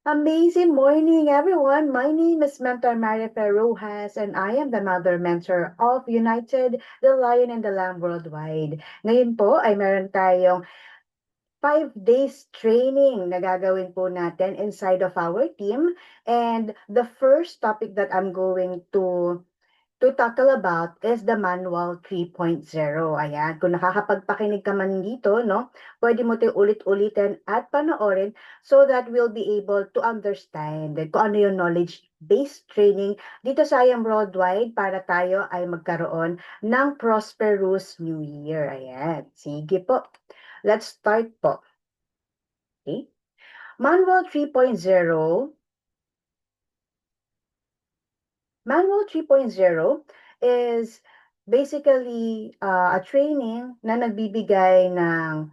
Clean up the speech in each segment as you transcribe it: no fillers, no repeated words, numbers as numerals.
Amazing morning, everyone. My name is Mentor Marife Rojas, and I am the Mother Mentor of United, the Lion and the Lamb Worldwide. Ngayon po ay meron tayong 5 days training na gagawin po natin inside of our team. And the first topic that I'm going to tackle about is the Manual 3.0. Ayan, kung nakakapagpakinig ka man dito, no, pwede mo ito ulit-ulitin at panoorin so that we'll be able to understand kung ano yung knowledge-based training dito sa IAM Worldwide para tayo ay magkaroon ng prosperous New Year. Ayan, sige po. Let's start po. Okay? Manual 3.0 Manual 3.0 is basically a training na nagbibigay ng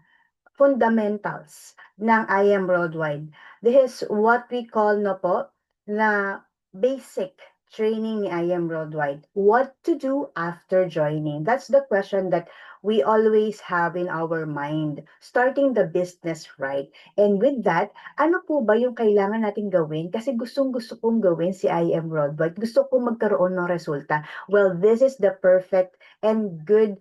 fundamentals ng IAM Worldwide. This is what we call no po na basic training ni IAM Worldwide. What to do after joining? That's the question that we always have in our mind. Starting the business right. And with that, ano po ba yung kailangan natin gawin? Kasi gustong-gusto kong gawin si IAM Worldwide. Gusto kong magkaroon ng resulta. Well, this is the perfect and good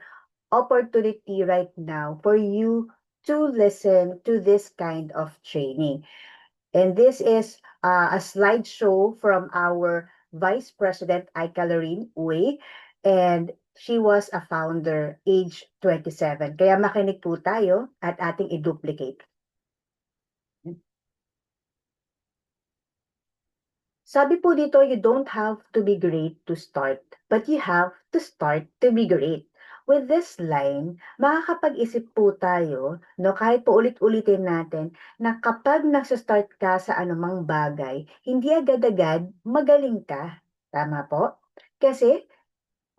opportunity right now for you to listen to this kind of training. And this is a slideshow from our Vice President Aika Lorene Uy, and she was a founder age 27. Kaya makinig po tayo at ating i-duplicate. Sabi po dito, you don't have to be great to start, but you have to start to be great. With this line, makakapag-isip po tayo, no, kahit po ulit-ulitin natin, na kapag nagsa-start ka sa anumang bagay, hindi agad-agad magaling ka. Tama po? Kasi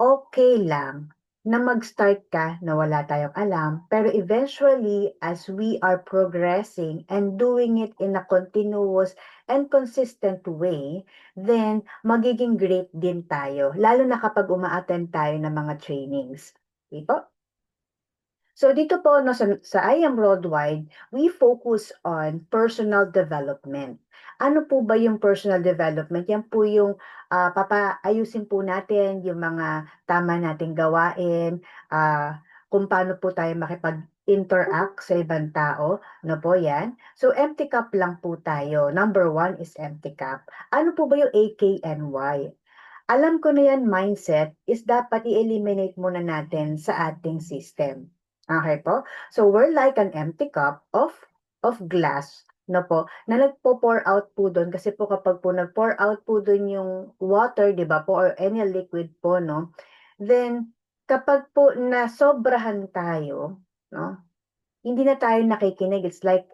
okay lang na mag-start ka na wala tayong alam, pero eventually, as we are progressing and doing it in a continuous and consistent way, then magiging great din tayo, lalo na kapag uma-attend tayo ng mga trainings. Okay po? So dito po no, sa I Am Worldwide, we focus on personal development. Ano po ba yung personal development? Yan po yung papaayusin po natin yung mga tama nating gawain, kung paano po tayo makipag-interact sa ibang tao, no po yan. So empty cup lang po tayo. Number 1 is empty cup. Ano po ba yung AKNY? Alam ko na yan, mindset is dapat i-eliminate muna natin sa ating system. Okay po? So we're like an empty cup of glass, no po, na nagpo-pour out po doon kasi po kapag po nag-pour out po doon yung water, 'di ba po, or any liquid po, no? Then kapag po nasobrahan tayo, no? Hindi na tayo nakikinig. It's like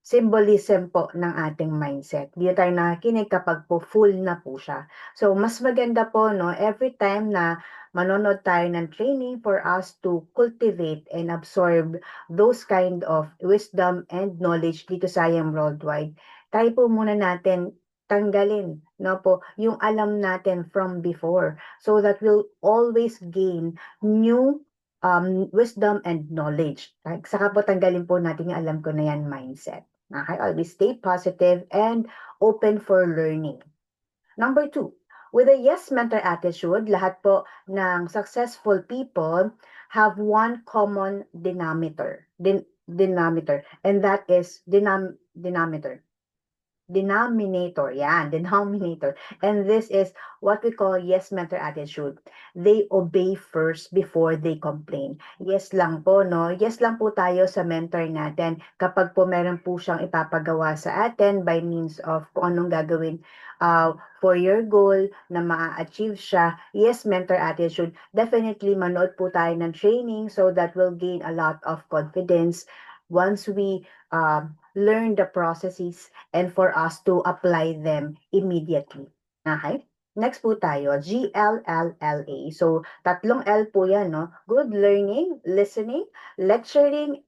symbolism po ng ating mindset. Hindi tayo nakikinig kapag po full na po siya. So, mas maganda po, no, every time na manonood tayo ng training for us to cultivate and absorb those kind of wisdom and knowledge dito sa IAM Worldwide, tayo po muna natin tanggalin, no po, yung alam natin from before so that we'll always gain new wisdom and knowledge. Saka po tanggalin po natin yung alam ko na yan mindset. Okay, always stay positive and open for learning. Number 2, with a yes mentor attitude, lahat po ng successful people have one common denominator, and that is denominator. And this is what we call yes mentor attitude. They obey first before they complain. Yes lang po, no? Yes lang po tayo sa mentor natin kapag po meron po siyang ipapagawa sa atin by means of kung anong gagawin for your goal na ma-achieve siya. Yes, mentor attitude. Definitely manood po tayo ng training so that we'll gain a lot of confidence once we learn the processes and for us to apply them immediately. Okay? Next po tayo, GLLLA. So, tatlong L po yan, no? Good learning, listening, lecturing,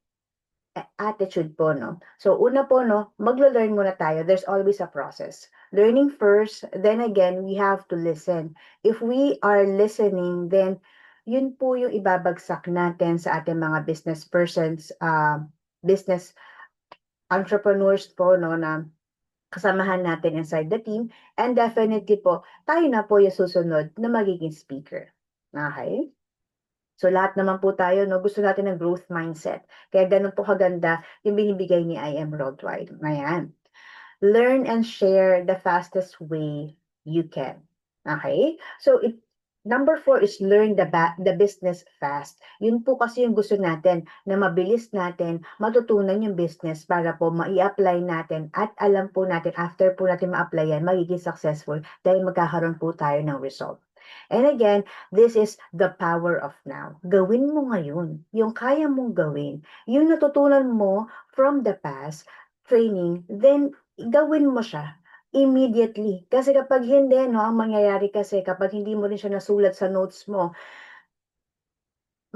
attitude po, no? So, una po, no, maglo-learn muna tayo. There's always a process. Learning first, then again, we have to listen. If we are listening, then yun po yung ibabagsak natin sa ating mga business persons, business entrepreneurs po, no, na kasamahan natin inside the team, and definitely po, tayo na po yung susunod na magiging speaker. Okay? So lahat naman po tayo, no, gusto natin ng growth mindset. Kaya ganun po kaganda yung binibigay ni IM Worldwide. Ayan. Learn and share the fastest way you can. Okay? So number 4 is learn the business fast. Yun po kasi yung gusto natin, na mabilis natin matutunan yung business para po mai-apply natin at alam po natin after po natin ma-applyan, magiging successful dahil magkakaroon po tayo ng result. And again, this is the power of now. Gawin mo ngayon yung kaya mong gawin. Yung natutunan mo from the past training, then gawin mo siya immediately. Kasi kapag hindi, no, ang mangyayari kasi kapag hindi mo rin siya nasulat sa notes mo,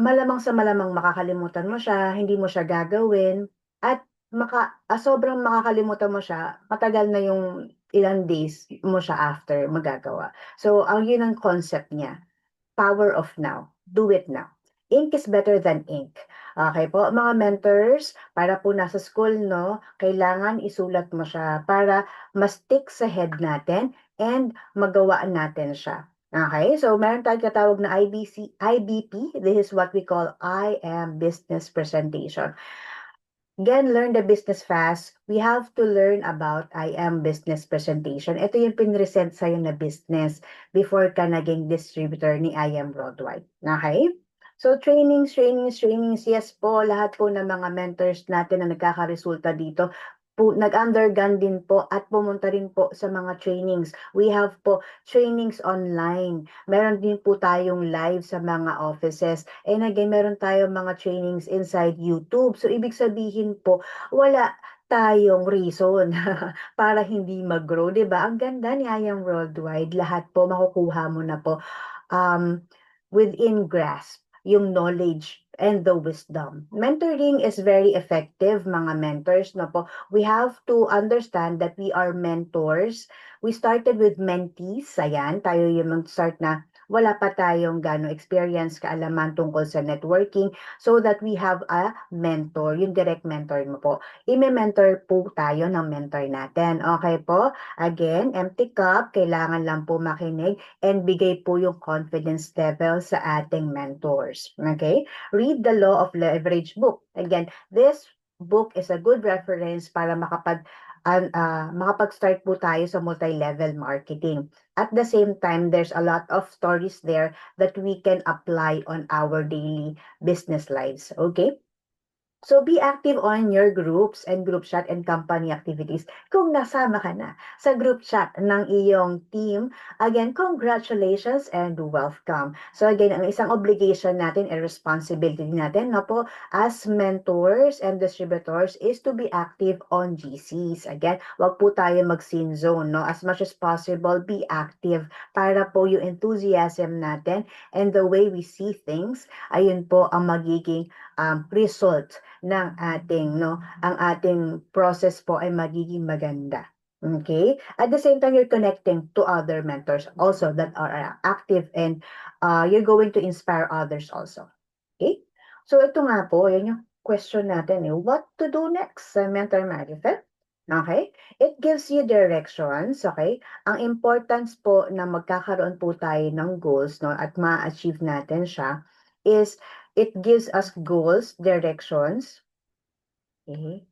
malamang sa malamang makakalimutan mo siya, hindi mo siya gagawin, at sobrang makakalimutan mo siya, matagal na yung ilang days mo siya after magagawa. So, yun ang concept niya. Power of now. Do it now. Ink is better than ink. Okay po, mga mentors, para po nasa school, no, kailangan isulat mo siya para ma-stick sa head natin and magawa natin siya. Okay, so meron tayong katawag na IBP. This is what we call I am business presentation. Again, learn the business fast. We have to learn about I am business presentation. Ito yung pinresent sa'yo na business before ka naging distributor ni I am Worldwide. Okay? So, trainings. Yes po, lahat po ng mga mentors natin na nagkakaresulta dito, nag-undergone din po at pumunta rin po sa mga trainings. We have po trainings online. Meron din po tayong live sa mga offices. And again, meron tayong mga trainings inside YouTube. So, ibig sabihin po, wala tayong reason para hindi mag-grow, 'di ba? Ang ganda ni I Am Worldwide, lahat po makukuha mo na po within grasp yung knowledge and the wisdom. Mentoring is very effective, mga mentors, no po. We have to understand that we are mentors. We started with mentees, ayan, tayo yung mag-start na wala pa tayong experience, kaalaman tungkol sa networking, so that we have a mentor, yung direct mentor mo po. I-mentor po tayo ng mentor natin. Okay po? Again, empty cup, kailangan lang po makinig and bigay po yung confidence level sa ating mentors. Okay? Read the Law of Leverage book. Again, this book is a good reference para makapag-start po tayo sa multi-level marketing. At the same time, there's a lot of stories there that we can apply on our daily business lives. Okay? So be active on your groups and group chat and company activities. Kung nasama ka na sa group chat ng iyong team, again, congratulations and welcome. So again, ang isang obligation natin and responsibility natin, no po, as mentors and distributors is to be active on GCs. Again, wag po tayo mag-sin zone, no? As much as possible, be active para po yung enthusiasm natin and the way we see things, ayun po ang magiging result ng ang ating process po ay magiging maganda. Okay? At the same time, you're connecting to other mentors also that are active and you're going to inspire others also. Okay? So ito nga po, yan yung question natin. What to do next sa Mentor Manifest? Okay? It gives you directions, okay? Ang importance po na magkakaroon po tayo ng goals, no, at ma-achieve natin siya is it gives us goals, directions. Okay.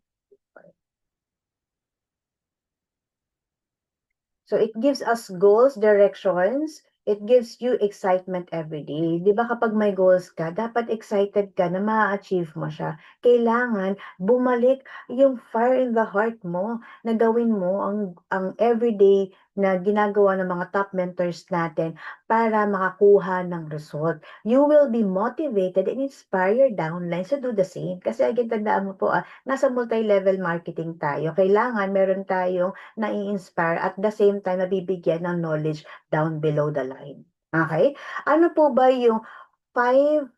So it gives us goals, directions, it gives you excitement every day. Di ba kapag may goals ka, dapat excited ka na ma-achieve mo siya. Kailangan bumalik yung fire in the heart mo na gawin mo ang everyday na ginagawa ng mga top mentors natin para makakuha ng result. You will be motivated and inspire your downlines to do the same. Kasi again, tandaan mo po, nasa multi-level marketing tayo. Kailangan meron tayong nai-inspire at the same time nabibigyan ng knowledge down below the line. Okay? Ano po ba yung 5,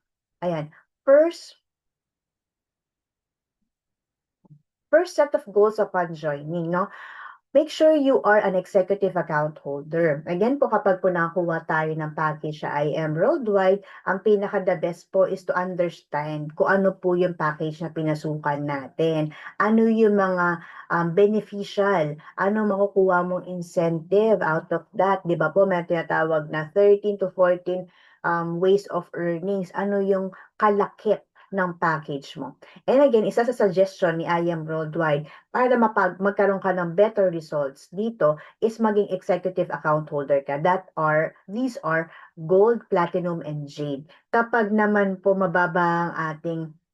first set of goals upon joining, no? Make sure you are an executive account holder. Again po, kapag po nakakuha tayo ng package sa IM Worldwide, ang pinaka-the best po is to understand kung ano po yung package na pinasukan natin. Ano yung mga beneficial? Ano makukuha mong incentive out of that? Di ba po, may tinatawag na 13 to 14 ways of earnings. Ano yung kalakip ng package mo? And again, isa sa suggestion ni I Am Worldwide para magkaroon ka ng better results dito is maging executive account holder ka. These are gold, platinum, and jade. Kapag naman po mababa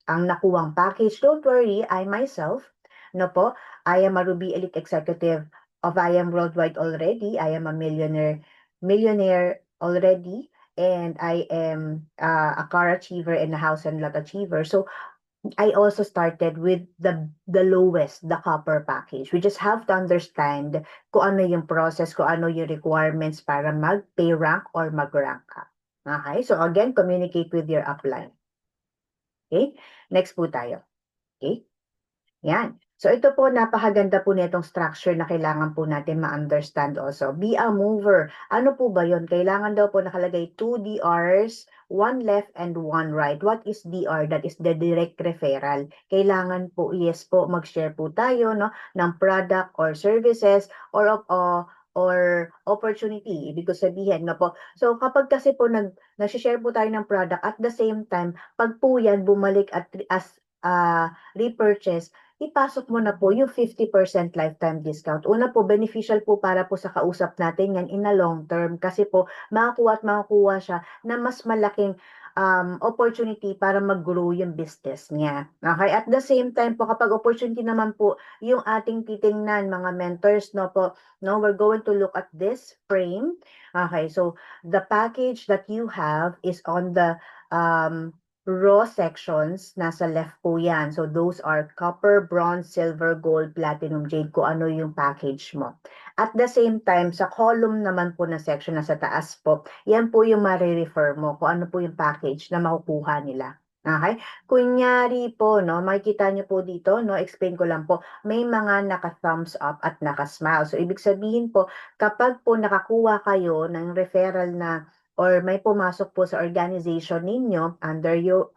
ang nakuwang package, don't worry, I myself, no po, I am a Ruby Elite Executive of I Am Worldwide already. I am a millionaire already, and I am a car achiever and a house and lot achiever. So I also started with the lowest, the copper package. We just have to understand kung ano yung process, kung ano yung requirements para mag-pay rank or mag-rank ka. Okay? So again, communicate with your upline. Okay? Next po tayo. Okay? Yan. So ito po, napakaganda po nitong structure na kailangan po natin ma-understand also. Be a mover. Ano po ba yun? Kailangan daw po nakalagay 2 DRs, 1 left and 1 right. What is DR? That is the direct referral. Kailangan po, yes po, mag-share po tayo no, ng product or services or opportunity. Ibig ko sabihin na po. So kapag kasi po nag-share po tayo ng product at the same time, pag po yan bumalik as repurchase, ipasok mo na po yung 50% lifetime discount. Una po, beneficial po para po sa kausap natin yan in a long term kasi po makakuha siya na mas malaking opportunity para mag-grow yung business niya. Okay? At the same time po, kapag opportunity naman po yung ating titingnan, mga mentors, no po, no, we're going to look at this frame. Okay, so the package that you have is on the raw sections, nasa left po yan. So those are copper, bronze, silver, gold, platinum, jade, kung ano yung package mo. At the same time, sa column naman po na section na sa taas po, yan po yung marirefer mo kung ano po yung package na makukuha nila. Okay? Kunyari po, no, makikita nyo po dito, no, explain ko lang po, may mga naka-thumbs up at naka-smile. So, ibig sabihin po, kapag po nakakuha kayo ng referral na or may pumasok po sa organization ninyo under you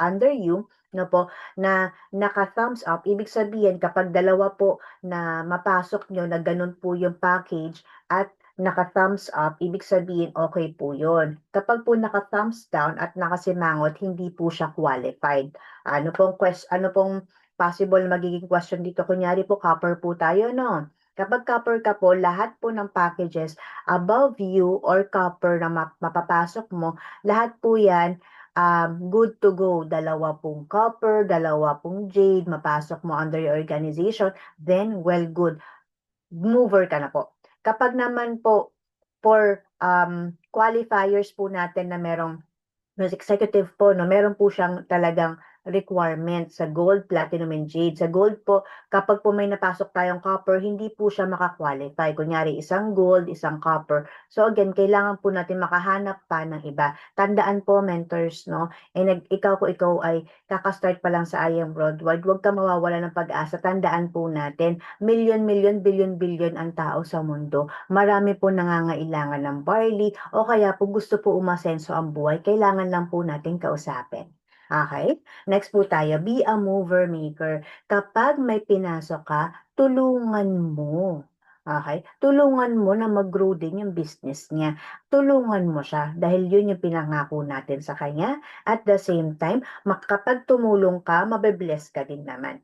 no po na naka-thumbs up, ibig sabihin kapag dalawa po na mapasok nyo na ganun po yung package at naka-thumbs up, ibig sabihin okay po yun. Kapag po naka-thumbs down at nakasimangot, hindi po siya qualified. Ano pong possible magiging question dito? Kunyari po copper po tayo, no? Kapag copper ka po, lahat po ng packages above you or copper na mapapasok mo, lahat po yan good to go. Dalawa pong copper, dalawa pong jade, mapasok mo under your organization, then well good. Mover ka na po. Kapag naman po for qualifiers po natin na merong executive po, no, meron po siyang talagang requirement sa gold, platinum, and jade. Sa gold po, kapag po may napasok tayong copper, hindi po siya makakwalify. Kunyari, isang gold, isang copper. So again, kailangan po natin makahanap pa ng iba. Tandaan po, mentors, no? Ikaw ay kakastart pa lang sa I Am Worldwide, huwag ka mawawala ng pag-asa. Tandaan po natin, million, billion ang tao sa mundo. Marami po nangangailangan ng barley o kaya po gusto po umasenso ang buhay, kailangan lang po natin kausapin. Okay? Next po tayo, be a mover maker. Kapag may pinasok ka, tulungan mo. Okay? Tulungan mo na mag-grow din yung business niya. Tulungan mo siya dahil yun yung pinangako natin sa kanya. At the same time, kapag tumulong ka, mabe-bless ka din naman.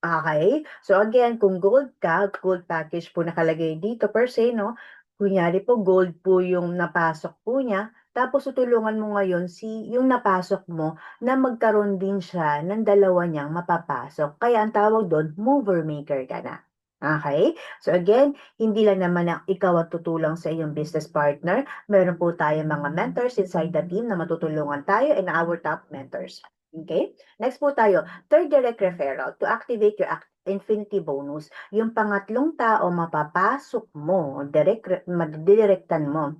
Okay? So again, kung gold ka, gold package po nakalagay dito per se, no? Kunyari po, gold po yung napasok po niya, tapos tutulungan mo ngayon yung napasok mo na magkaroon din siya ng dalawa niyang mapapasok. Kaya ang tawag doon, mover maker ka na. Okay? So again, hindi lang naman ikaw ang tutulong sa iyong business partner. Meron po tayo mga mentors inside the team na matutulungan tayo and our top mentors. Okay? Next po tayo, third direct referral to activate your infinity bonus. Yung pangatlong tao mapapasok mo, madidirektan mo,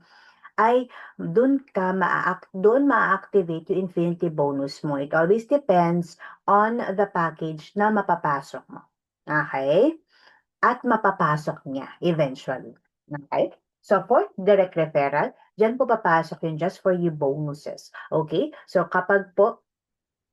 ay doon ma-activate yung infinity bonus mo. It always depends on the package na mapapasok mo. Okay? At mapapasok niya eventually. Okay? So for direct referral, dyan po papasok yung just for you bonuses. Okay? So kapag po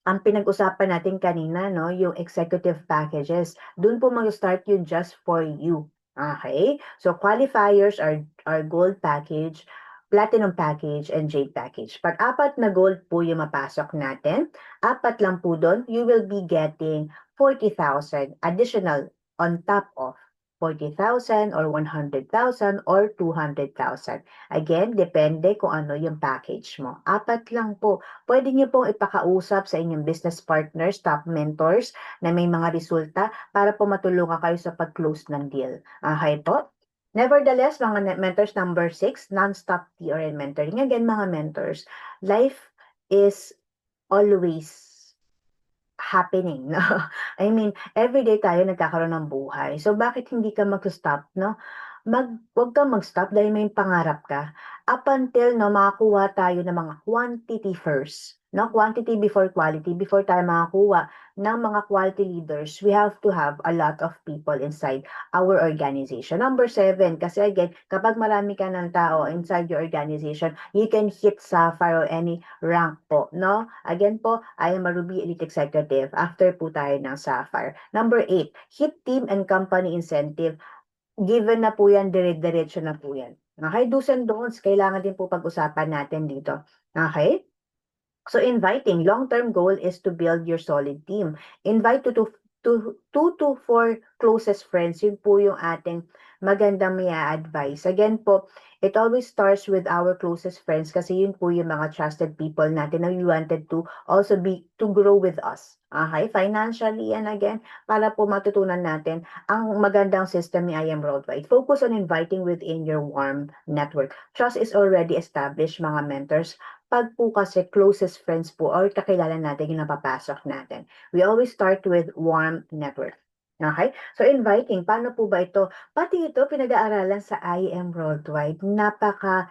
ang pinag-usapan natin kanina, no, yung executive packages. Doon po mag-start yung just for you. Okay? So, qualifiers are gold package, platinum package, and jade package. Pag apat na gold po yung mapasok natin, apat lang po doon, you will be getting 40,000 additional on top of 40,000 or 100,000 or 200,000. Again, depende kung ano yung package mo. Apat lang po. Pwede niyo pong ipakausap sa inyong business partners, top mentors na may mga resulta para po matulungan kayo sa pag-close ng deal. Okay po? Nevertheless, mga mentors number 6, non-stop TRN mentoring. Again, mga mentors, life is always happening, no? I mean, everyday tayo nagkakaroon ng buhay. So, bakit hindi ka mag-stop, no? Huwag kang mag-stop dahil may pangarap ka. Up until, no, makakuha tayo ng mga quantity first, no? Quantity before quality. Before tayo makakuha ng mga quality leaders, we have to have a lot of people inside our organization. Number 7, kasi again, kapag marami ka ng tao inside your organization, you can hit sapphire or any rank po, no? Again po, I am a Ruby Elite Executive. After po tayo ng sapphire. Number 8, hit team and company incentive. Given na po yan, dire-diretso na po yan. Okay, do's and don'ts, kailangan din po pag-usapan natin dito. Okay? So inviting, long-term goal is to build your solid team. Invite two to four closest friends. Yun po yung ating magandang may advice. Again po, it always starts with our closest friends kasi yun po yung mga trusted people natin na we wanted to also be to grow with us. Okay, financially and again, para po matutunan natin ang magandang system ni IM Worldwide. Focus on inviting within your warm network. Trust is already established, mga mentors. Pag po kasi closest friends po or kakilala natin yung napapasok natin. We always start with warm network. Okay? So inviting, paano po ba ito? Pati ito pinag-aaralan sa IM Worldwide. Napaka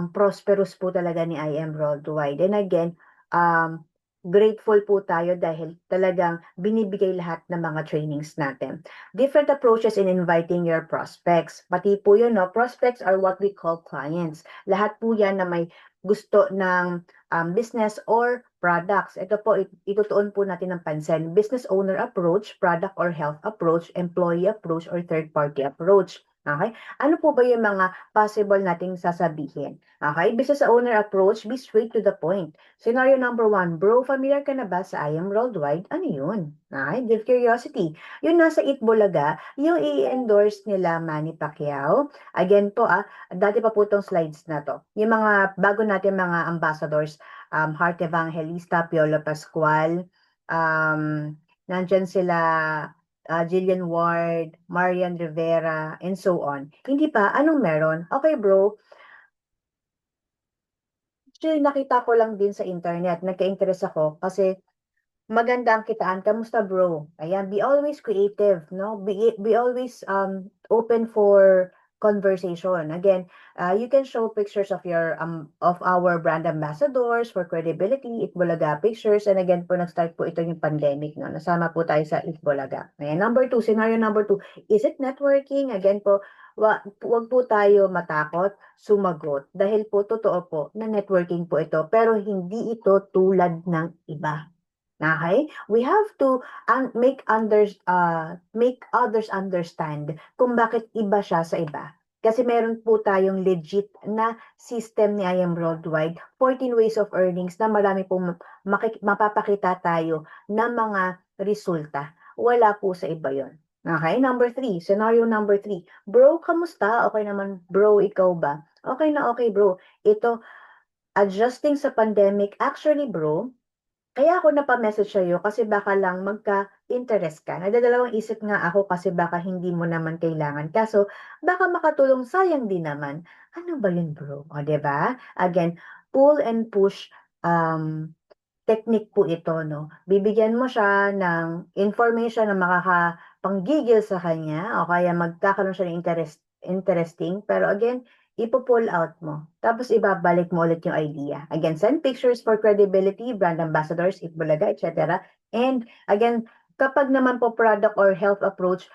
prosperous po talaga ni IM Worldwide. And again, grateful po tayo dahil talagang binibigay lahat ng mga trainings natin. Different approaches in inviting your prospects. Pati po yun, no? Prospects are what we call clients. Lahat po yan na may gusto ng business or products. Ito po, itutuon po natin ng pansin. Business owner approach, product or health approach, employee approach, or third-party approach. Okay? Ano po ba yung mga possible nating sasabihin? Okay? Business owner approach, be straight to the point. Scenario number 1, bro, familiar ka na ba sa IM Worldwide? Ano yun? Okay? Give curiosity. Yung nasa Eat Bulaga, yung i-endorse nila Manny Pacquiao. Again po, dati pa po itong slides na to. Yung mga bago natin mga ambassadors, Heart Evangelista, Piolo Pascual, nandyan sila Jillian Ward, Marian Rivera, and so on. Hindi pa, anong meron? Okay bro, actually nakita ko lang din sa internet, nagka-interest ako kasi maganda ang kitaan. Kamusta bro? Ayan, be always creative, no? Be always open for conversation. Again, you can show pictures of your of our brand ambassadors for credibility, Itbulaga pictures. And again po, nag-start po ito yung pandemic, no? Nasama po tayo sa Itbulaga. Ayan, number 2, scenario number 2, is it networking? Again po, wag po tayo matakot sumagot dahil po totoo po na networking po ito, pero hindi ito tulad ng iba. Okay? We have to make others understand kung bakit iba siya sa iba. Kasi meron po tayong legit na system ni IM Worldwide, 14 ways of earnings na marami pong mapapakita tayo ng mga resulta. Wala po sa iba yon. Okay? Number 3, scenario number 3. Bro, kamusta? Okay naman, bro, ikaw ba? Okay na okay, bro. Ito, adjusting sa pandemic. Actually, bro, kaya ako napa-message sa'yo kasi baka lang magka-interest ka. Nagdadalawang isip nga ako kasi baka hindi mo naman kailangan. Kaso, baka makatulong, sayang din naman. Ano ba yun, bro? O, diba? Again, pull and push technique po ito, no? Bibigyan mo siya ng information na makakapanggigil sa kanya o kaya magkakaroon siya ng interesting. Pero again, ipo-pull out mo. Tapos ibabalik mo ulit yung idea. Again, send pictures for credibility, brand ambassadors, Itbulaga, etc. And again, kapag naman po product or health approach,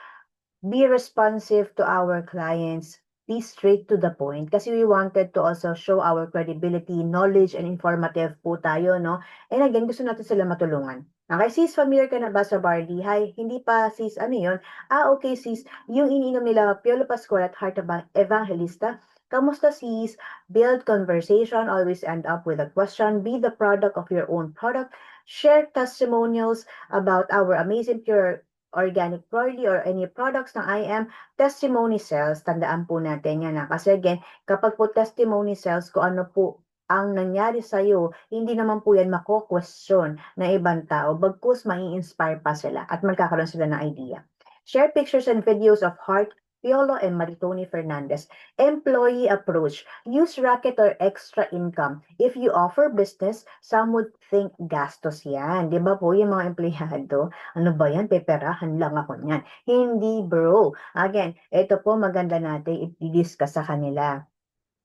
be responsive to our clients. be straight to the point kasi we wanted to also show our credibility, knowledge, and informative po tayo, no? And again, gusto natin sila matulungan. Okay, sis, familiar ka na ba sa barley? Hi, hindi pa sis, ano yun? Okay, sis, yung iniinom nila Piolo Pascual at Heart Evangelista. Kamusta sis? Build conversation, always end up with a question. Be the product of your own product. Share testimonials about our amazing pure organic barley or any products ng IM testimony cells, tandaan po natin yan. Kasi again, kapag po testimony cells, kung ano po ang nangyari sa'yo, hindi naman po yan mako-question na ibang tao, bagkus mai-inspire pa sila at magkakaroon sila ng idea. Share pictures and videos of Heart, Piolo, and Maritoni Fernandez. Employee approach. Use racket or extra income. If you offer business, some would think gastos yan. Di ba po yung mga empleyado? Ano ba yan? Peperahan lang ako niyan. Hindi bro. Again, ito po maganda natin i-discuss sa kanila.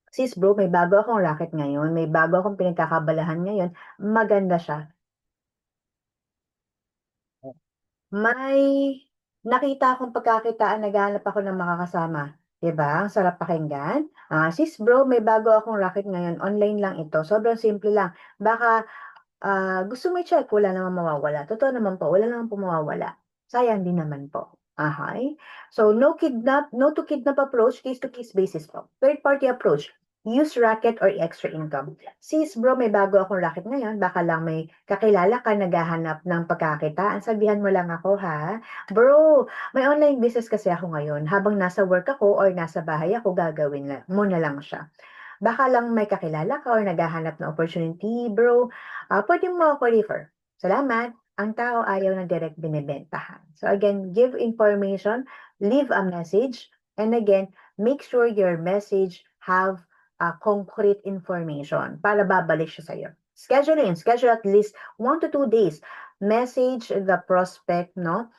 Sis bro, may bago akong racket ngayon, may bago akong pinagkakabalahan ngayon, maganda siya. May nakita akong pagkakitaan, naghahanap ako ng makakasama. Diba? Ang sarap pakinggan. Sis bro, may bago akong racket ngayon, online lang ito. Sobrang simple lang. Baka gusto mo i-check, wala naman mawawala. Totoo naman po, wala naman po mawawala. Sayang din naman po. Okay? So, no to kidnap approach, case-to-case basis po. Third-party approach, use racket or extra income. Sis, bro, may bago akong racket ngayon. Baka lang may kakilala ka naghahanap ng pagkakitaan. Sabihan mo lang ako, ha? Bro, may online business kasi ako ngayon. Habang nasa work ako or nasa bahay ako, gagawin mo na lang siya. Baka lang may kakilala ka or naghahanap ng opportunity, bro. Pwede mo ako refer. Salamat. Ang tao ayaw ng direct binibentahan. So again, give information, leave a message, and again, make sure your message have concrete information para babalik siya sa'yo. Schedule at least 1 to 2 days. Message the prospect, no?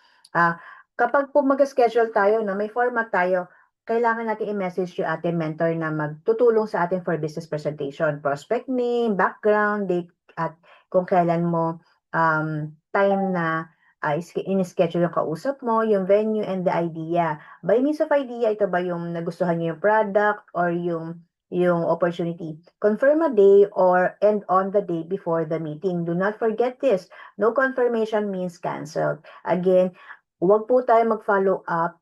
Kapag po mag-schedule tayo, no, may format tayo, kailangan natin i-message yung ating mentor na magtutulong sa atin for business presentation. Prospect name, background, date, at kung kailan mo time na in-schedule yung kausap mo, yung venue, and the idea. By means of idea, ito ba yung nagustuhan niyo yung product or yung opportunity. Confirm a day or end on the day before the meeting. Do not forget this. No confirmation means canceled. Again, huwag po tayo mag-follow up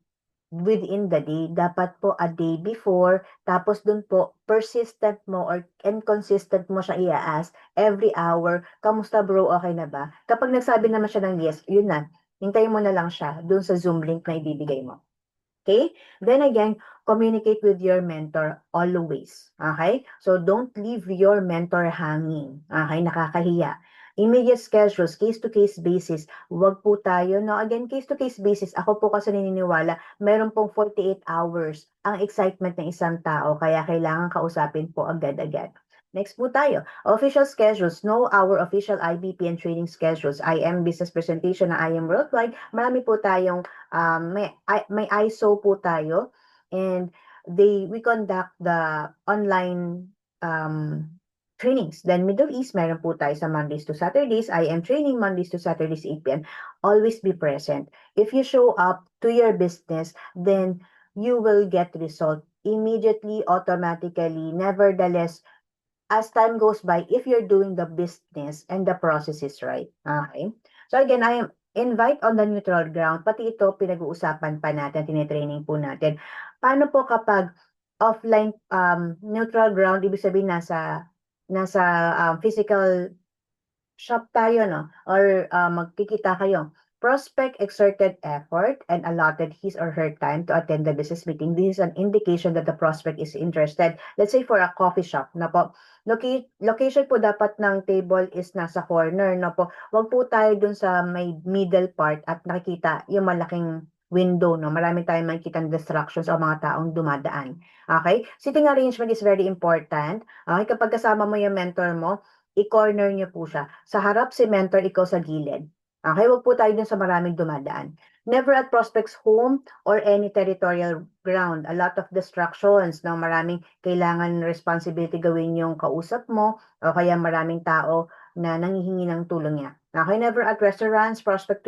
within the day. Dapat po a day before, tapos dun po, persistent mo or inconsistent mo siya i-ask every hour, kamusta bro, okay na ba? Kapag nagsabi naman siya ng yes, yun na, hintayin mo na lang siya dun sa Zoom link na ibibigay mo. Okay? Then again, communicate with your mentor always. Okay? So don't leave your mentor hanging. Okay? Nakakahiya. Immediate schedules, case-to-case basis. Huwag po tayo, no? Again, case-to-case basis. Ako po kasi naniniwala, meron pong 48 hours ang excitement ng isang tao, kaya kailangan kausapin po agad-agad. Next po tayo. Official schedules. Know our official IBP and training schedules. IM business presentation na IM worldwide. Marami po tayong may ISO po tayo, and we conduct the online trainings. Then Middle East, meron po tayo sa Mondays to Saturdays. IM training Mondays to Saturdays 8 p.m. Always be present. If you show up to your business, then you will get result immediately, automatically. Nevertheless, as time goes by, if you're doing the business and the process is right. Okay? So again, I am invite on the neutral ground. Pati ito, pinag-uusapan pa natin, tinitraining po natin. Paano po kapag offline neutral ground, ibig sabihin nasa physical shop tayo, no? Or magkikita kayo. Prospect exerted effort and allotted his or her time to attend the business meeting. This is an indication that the prospect is interested. Let's say for a coffee shop na po. Location po dapat ng table is nasa corner, no po. Huwag po tayo dun sa may middle part at nakikita yung malaking window, no. Marami tayong makikita ng distractions o mga taong dumadaan. Okay? Sitting arrangement is very important. Okay? Kapag kasama mo yung mentor mo, i-corner niyo po siya. Sa harap si mentor, ikaw sa gilid. Okay, wag po tayo dun sa maraming dumadaan. Never at prospect's home or any territorial ground. A lot of distractions, no? Maraming kailangan responsibility gawin yung kausap mo o kaya maraming tao na nanghihingi ng tulong niya. Okay, never at restaurants, prospect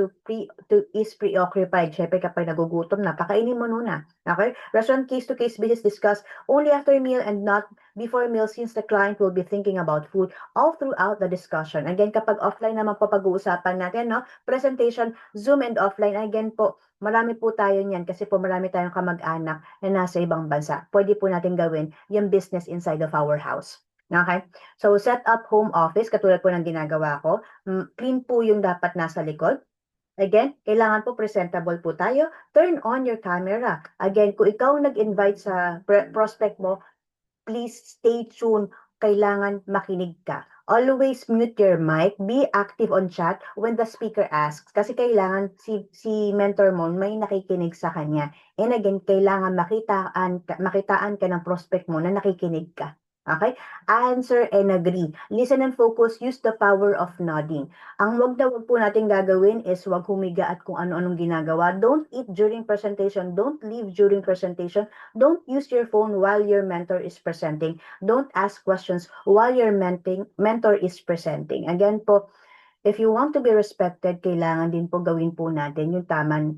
is preoccupied. Siyempre kapag nagugutom na, pakainin mo muna. Okay? Restaurant case-to-case basis discuss only after meal and not before meal since the client will be thinking about food all throughout the discussion. Again, kapag offline naman po pag-uusapan natin, no? Presentation, Zoom and offline. Again po, marami po tayo niyan kasi po marami tayong kamag-anak na nasa ibang bansa. Pwede po natin gawin yung business inside of our house. Okay? So, set up home office, katulad po ng ginagawa ko. Clean po yung dapat nasa likod. Again, kailangan po presentable po tayo. Turn on your camera. Again, kung ikaw nag-invite sa prospect mo, please stay tuned. Kailangan makinig ka. Always mute your mic. Be active on chat when the speaker asks. Kasi kailangan si mentor mo may nakikinig sa kanya. And again, kailangan makitaan ka ng prospect mo na nakikinig ka. Okay? Answer and agree. Listen and focus. Use the power of nodding. Ang wag na wag po natin gagawin is wag humiga at kung ano-anong ginagawa. Don't eat during presentation. Don't leave during presentation. Don't use your phone while your mentor is presenting. Don't ask questions while your mentor is presenting. Again po, if you want to be respected, kailangan din po gawin po natin yung tama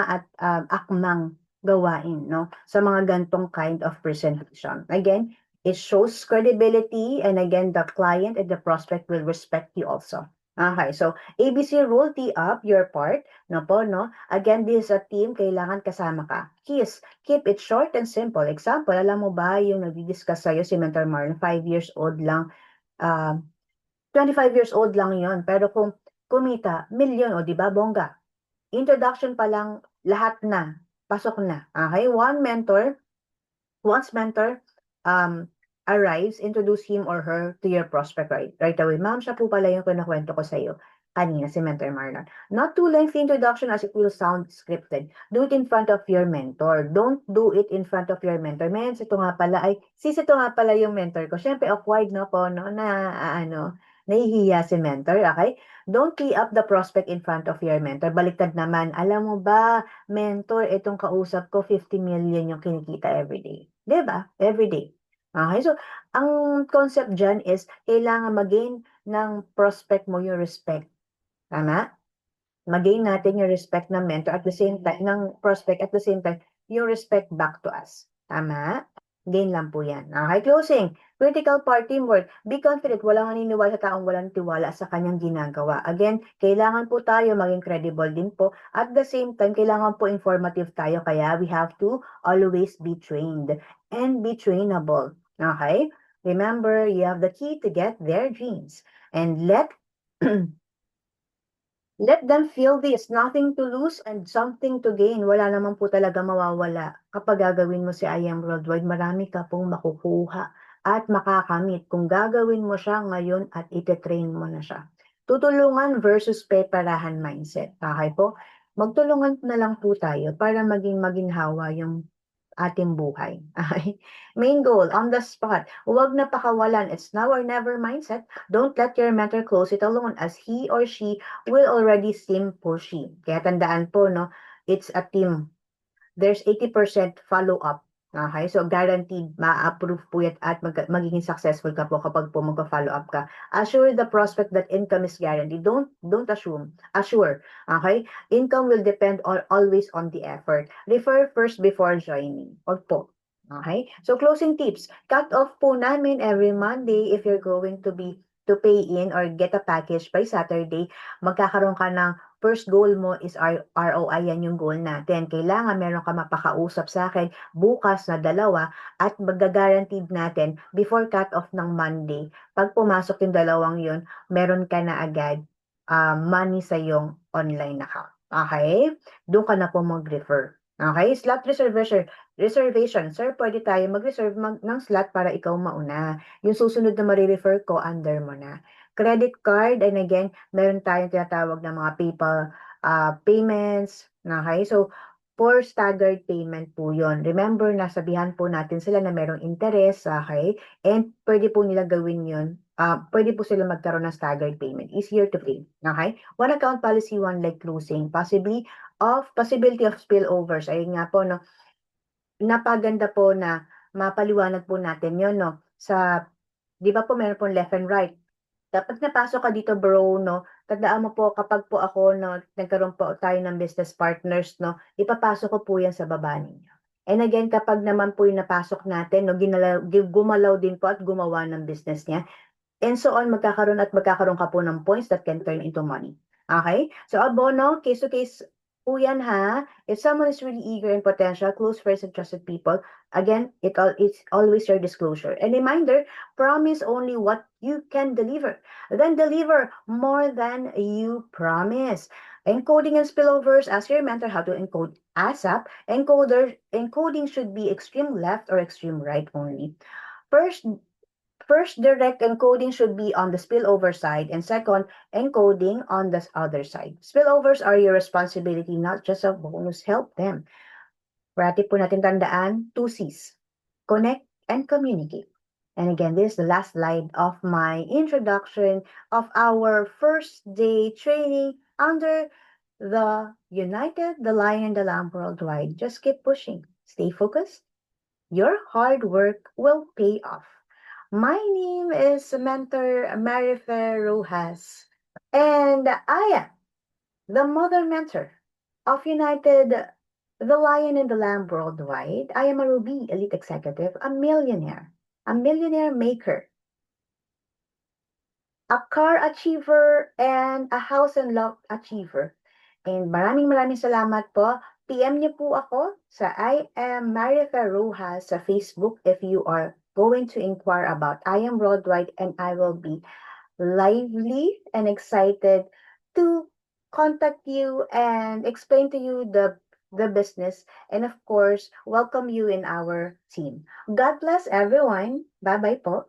at akmang gawain, no? Sa mga gantong kind of presentation. Again, it shows credibility, and again, the client and the prospect will respect you also. Okay, so ABC rule, tee up your part. No po, no? Again, this is a team, kailangan kasama ka. Keep it short and simple. Example, alam mo ba yung nagdi-discuss sa'yo si Mentor Marlon, 5 years old lang, 25 years old lang yon, pero kung kumita, milyon, o di ba, bongga. Introduction pa lang, lahat na, pasok na. Okay, once mentor arrives, introduce him or her to your prospect right away. Ma'am, siya po pala yung kinakwento ko sa iyo kanina, si Mentor Marlon. Not too lengthy introduction as it will sound scripted. Do it in front of your mentor. Don't do it in front of your mentor. Ito nga pala, ito nga pala yung mentor ko. Siyempre, awkward, no po, no, nahihiya si mentor, okay? Don't tee up the prospect in front of your mentor. Baliktad naman, alam mo ba, mentor, itong kausap ko, 50 million yung kinikita everyday. Diba? Everyday. Okay, so ang concept dyan is kailangan mag-gain ng prospect mo yung respect. Tama? Mag-gain natin yung respect ng mentor at the same time, ng prospect at the same time, yung respect back to us. Tama? Gain lang po yan. Okay, closing. Critical part teamwork. Be confident. Walang naniniwala sa taong walang tiwala sa kanyang ginagawa. Again, kailangan po tayo maging credible din po. At the same time, kailangan po informative tayo. Kaya we have to always be trained and be trainable. Okay? Remember, you have the key to get their dreams. And let them feel this, nothing to lose and something to gain. Wala naman po talaga mawawala. Kapag gagawin mo si I Am Worldwide, marami ka pong makukuha at makakamit kung gagawin mo siya ngayon at ite-train mo na siya. Tutulungan versus peperahan mindset. Okay po? Magtulungan na lang po tayo para maging maginhawa yung ating buhay. Okay? Main goal, on the spot. Huwag na pakawalan. It's now or never mindset. Don't let your mentor close it alone as he or she will already seem pushy. Kaya tandaan po, no, it's a team. There's 80% follow-up. Okay? So, guaranteed, ma-approve po yan at magiging successful ka po kapag po magpa-follow up ka. Assure the prospect that income is guaranteed. Don't assume. Assure. Okay? Income will depend always on the effort. Refer first before joining. Wag po. Okay? So, closing tips. Cut off po namin every Monday if you're going to pay in or get a package by Saturday. Magkakaroon ka ng first goal mo is ROI, yan yung goal natin. Kailangan meron ka mapakausap sa akin bukas na 2 at magagaranteed natin before cut-off ng Monday. Pag pumasok yung 2 yun, meron ka na agad money sa yung online account. Okay? Doon ka na po mag-refer. Okay? Slot reservation. Sir, pwede tayo mag-reserve ng slot para ikaw mauna. Yung susunod na marirefer ko, under mo na. Credit card, and again, meron tayong tinatawag na mga PayPal payments. Okay? So, for staggered payment po yun. Remember, nasabihan po natin sila na merong interest, okay? And pwede po nila gawin yun. Pwede po sila magkaroon ng staggered payment. Easier to pay. Okay? One account policy, one leg closing. Possibility of spillovers. Ayun nga po, no? Napaganda po na mapaliwanag po natin yun, no? Di ba po meron po left and right? Kapag napasok ka dito bro 'no, tandaan mo po kapag po ako 'no, nagkaroon po tayo ng business partners 'no, ipapasok ko po 'yan sa baba ninyo. And again, kapag naman po yung napasok natin 'no, gumalaw din po at gumawa ng business niya, and so on, magkakaroon ka po ng points that can turn into money. Okay? So, abono, case to case po yan ha. If someone is really eager and potential, close friends and trusted people, again, it's always your disclosure. And reminder, promise only what you can deliver. Then deliver more than you promise. Encoding and spillovers, ask your mentor how to encode ASAP. Encoding should be extreme left or extreme right only. First, First, direct encoding should be on the spillover side, and second, encoding on the other side. Spillovers are your responsibility, not just a bonus. Help them. Parati po natin tandaan, 2 C's. Connect and communicate. And again, this is the last slide of my introduction of our first day training under the United, the Lion, and the Lamb Worldwide. Just keep pushing. Stay focused. Your hard work will pay off. My name is Mentor Marifer Rojas, and I am the mother mentor of United, the Lion and the Lamb Worldwide. I am a Ruby Elite Executive, a millionaire maker, a car achiever, and a house and lot achiever. And maraming salamat po. PM niyo po ako sa I am Marifer Rojas sa Facebook if you are going to inquire about I am Worldwide, and I will be lively and excited to contact you and explain to you the business, and of course welcome you in our team. God bless everyone. Bye bye po.